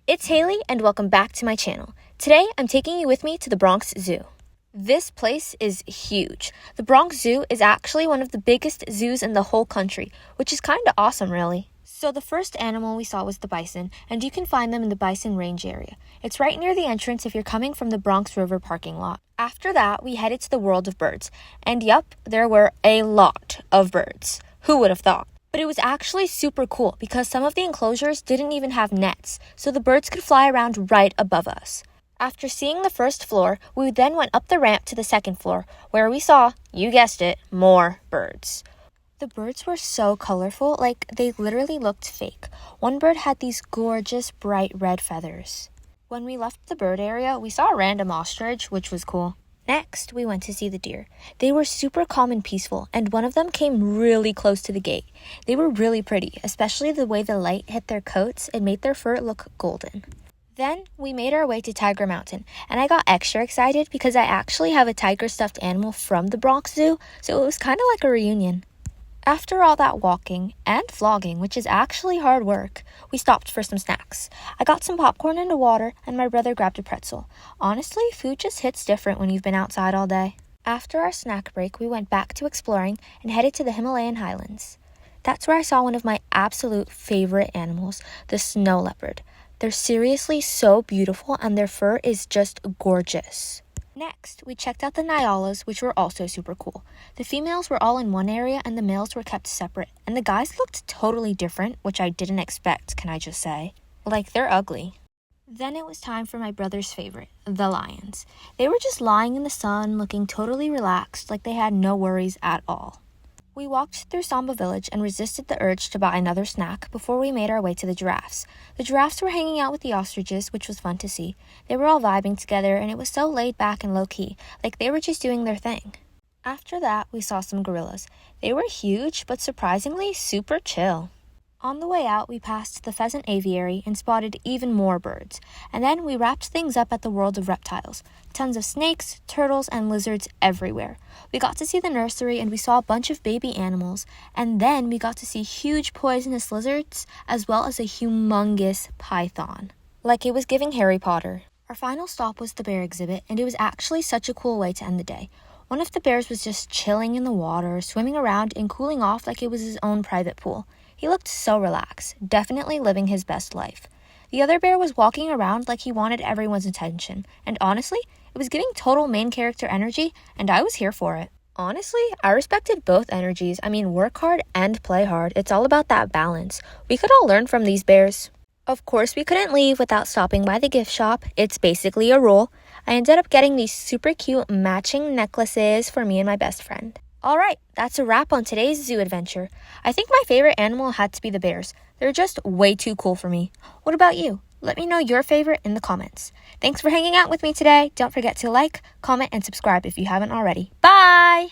It's Hailee and welcome back to my channel. Today, I'm taking you with me to the Bronx Zoo. This place is huge. The Bronx Zoo is actually one of the biggest zoos in the whole country, which is kind of awesome, really. So the first animal we saw was the bison, and you can find them in the Bison Range area. It's right near the entrance if you're coming from the Bronx River parking lot. After that, we headed to the world of birds. And yup, there were a lot of birds. Who would have thought? But it was actually super cool because some of the enclosures didn't even have nets, so the birds could fly around right above us. After seeing the first floor, we then went up the ramp to the second floor, where we saw, you guessed it, more birds. The birds were so colorful, like they literally looked fake. One bird had these gorgeous bright red feathers. When we left the bird area, we saw a random ostrich, which was cool. Next, we went to see the deer. They were super calm and peaceful, and one of them came really close to the gate. They were really pretty, especially the way the light hit their coats and made their fur look golden. Then, we made our way to Tiger Mountain, and I got extra excited because I actually have a tiger stuffed animal from the Bronx Zoo, so it was kind of like a reunion. After all that walking and vlogging, which is actually hard work, we stopped for some snacks. I got some popcorn and a water, and my brother grabbed a pretzel. Honestly, food just hits different when you've been outside all day. After our snack break, we went back to exploring and headed to the Himalayan highlands. That's where I saw one of my absolute favorite animals, the snow leopard. They're seriously so beautiful, and their fur is just gorgeous. Next, we checked out the Nyalas, which were also super cool. The females were all in one area and the males were kept separate, and the guys looked totally different, which I didn't expect, can I just say. Like, they're ugly. Then it was time for my brother's favorite, the lions. They were just lying in the sun, looking totally relaxed, like they had no worries at all. We walked through Samba Village and resisted the urge to buy another snack before we made our way to the giraffes. The giraffes were hanging out with the ostriches, which was fun to see. They were all vibing together, and it was so laid back and low-key, like they were just doing their thing. After that, we saw some gorillas. They were huge, but surprisingly super chill. On the way out, we passed the pheasant aviary and spotted even more birds. And then we wrapped things up at the world of reptiles. Tons of snakes, turtles, and lizards everywhere. We got to see the nursery and we saw a bunch of baby animals. And then we got to see huge poisonous lizards as well as a humongous python. Like it was giving Harry Potter. Our final stop was the bear exhibit, and it was actually such a cool way to end the day. One of the bears was just chilling in the water, swimming around and cooling off like it was his own private pool. He looked so relaxed, definitely living his best life. The other bear was walking around like he wanted everyone's attention, and honestly, it was giving total main character energy, and I was here for it. Honestly, I respected both energies. I mean, work hard and play hard. It's all about that balance. We could all learn from these bears. Of course, we couldn't leave without stopping by the gift shop. It's basically a rule. I ended up getting these super cute matching necklaces for me and my best friend. Alright, that's a wrap on today's zoo adventure. I think my favorite animal had to be the bears. They're just way too cool for me. What about you? Let me know your favorite in the comments. Thanks for hanging out with me today. Don't forget to like, comment, and subscribe if you haven't already. Bye!